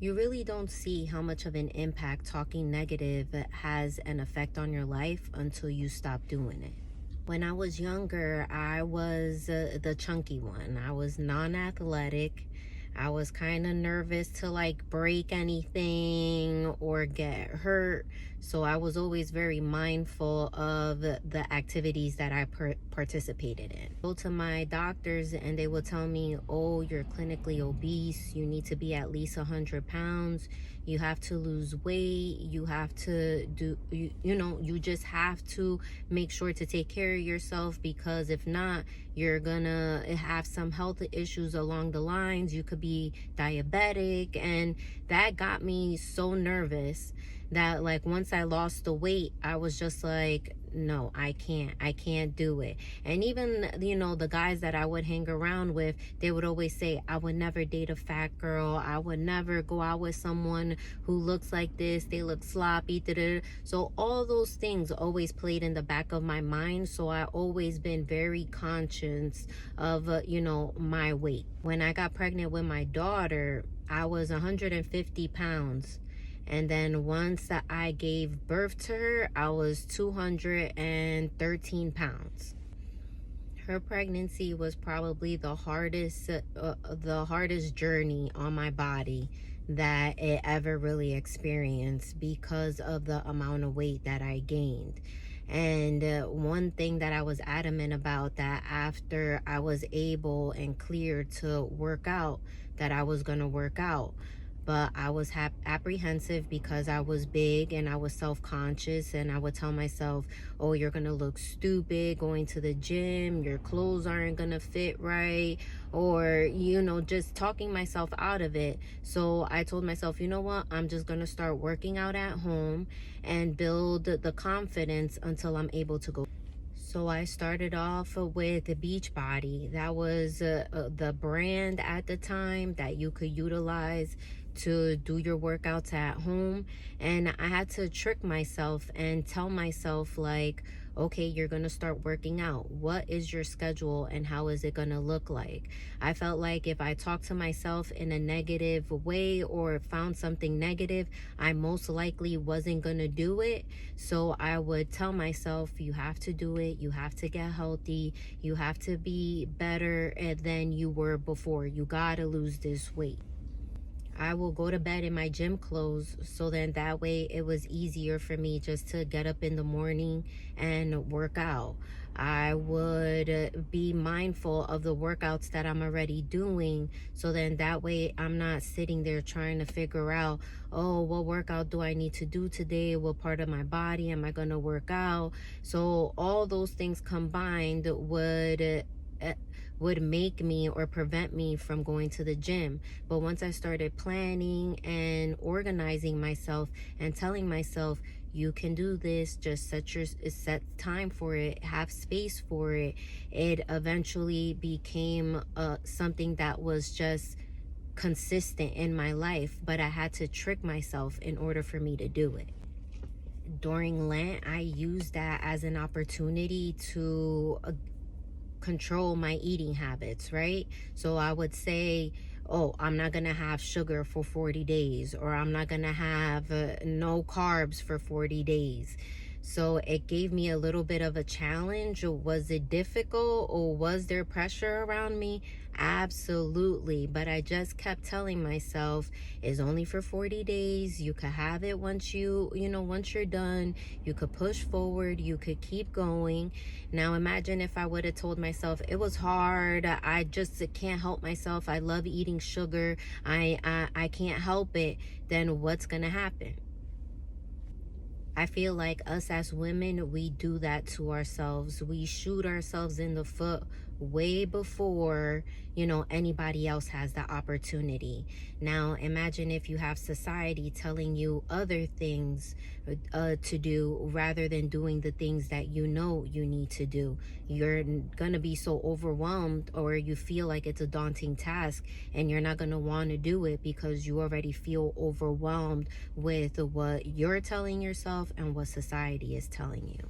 You really don't see how much of an impact talking negative has an effect on your life until you stop doing it. When I was younger, I was the chunky one. I was non-athletic. I was kind of nervous to like break anything or get hurt. So I was always very mindful of the activities that I participated in. Go to my doctors and they will tell me, oh, you're clinically obese. You need to be at least 100 pounds. You have to lose weight. You have to you just have to make sure to take care of yourself, because if not, you're gonna have some health issues along the lines. You could be diabetic. And that got me so nervous that, like, once I lost the weight, I was just like, no, I can't do it. And even, the guys that I would hang around with, they would always say, I would never date a fat girl. I would never go out with someone who looks like this. They look sloppy. Da-da-da. So all those things always played in the back of my mind. So I always been very conscious of, my weight. When I got pregnant with my daughter, I was 150 pounds. And then once I gave birth to her, I was 213 pounds. Her pregnancy was probably the hardest journey on my body that it ever really experienced, because of the amount of weight that I gained. And one thing that I was adamant about, that after I was able and cleared to work out, that I was going to work out. But I was apprehensive because I was big and I was self-conscious, and I would tell myself, oh, you're gonna look stupid going to the gym, your clothes aren't gonna fit right, or just talking myself out of it. So I told myself, you know what, I'm just gonna start working out at home and build the confidence until I'm able to go. So I started off with Beachbody. That was the brand at the time that you could utilize to do your workouts at home. And I had to trick myself and tell myself, like, okay, you're gonna start working out. What is your schedule and how is it gonna look like? I felt like if I talked to myself in a negative way or found something negative, I most likely wasn't gonna do it. So I would tell myself, you have to do it, you have to get healthy, you have to be better than you were before, you gotta lose this weight. I will go to bed in my gym clothes, so then that way it was easier for me just to get up in the morning and work out. I would be mindful of the workouts that I'm already doing, so then that way I'm not sitting there trying to figure out, oh, what workout do I need to do today? What part of my body am I going to work out? So all those things combined would make me or prevent me from going to the gym. But once I started planning and organizing myself and telling myself, you can do this, just set time for it, have space for it, it eventually became something that was just consistent in my life. But I had to trick myself in order for me to do it. During Lent, I used that as an opportunity to control my eating habits, right? So I would say, oh, I'm not gonna have sugar for 40 days, or I'm not gonna have no carbs for 40 days. So it gave me a little bit of a challenge. Was it difficult, or was there pressure around me? Absolutely. But I just kept telling myself, it's only for 40 days. You could have it once once you're done. You could push forward. You could keep going. Now imagine if I would have told myself it was hard. I just can't help myself. I love eating sugar. I can't help it. Then what's gonna happen? I feel like us as women, we do that to ourselves. We shoot ourselves in the foot way before, anybody else has the opportunity. Now, imagine if you have society telling you other things to do rather than doing the things that you need to do. You're gonna be so overwhelmed, or you feel like it's a daunting task, and you're not gonna want to do it because you already feel overwhelmed with what you're telling yourself and what society is telling you.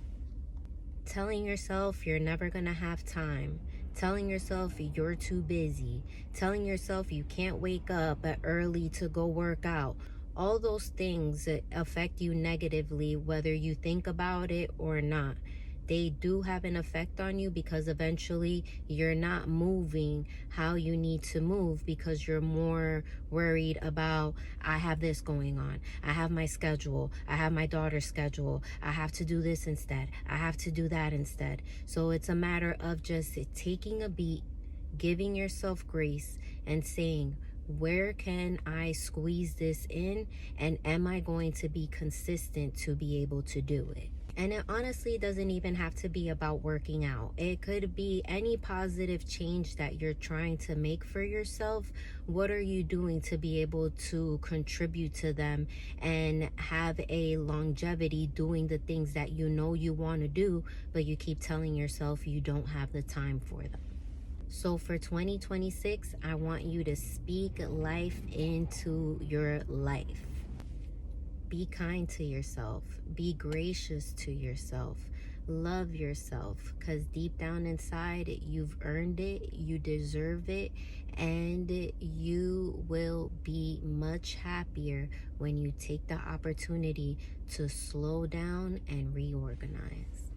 Telling yourself you're never gonna have time, telling yourself you're too busy, telling yourself you can't wake up early to go work out. All those things affect you negatively, whether you think about it or not. They do have an effect on you because eventually you're not moving how you need to move because you're more worried about, I have this going on, I have my schedule, I have my daughter's schedule, I have to do this instead, I have to do that instead. So it's a matter of just taking a beat, giving yourself grace, and saying, where can I squeeze this in, and am I going to be consistent to be able to do it? And it honestly doesn't even have to be about working out. It could be any positive change that you're trying to make for yourself. What are you doing to be able to contribute to them and have a longevity doing the things that you know you want to do, but you keep telling yourself you don't have the time for them? So for 2026, I want you to speak life into your life. Be kind to yourself. Be gracious to yourself. Love yourself, because deep down inside, you've earned it, you deserve it, and you will be much happier when you take the opportunity to slow down and reorganize.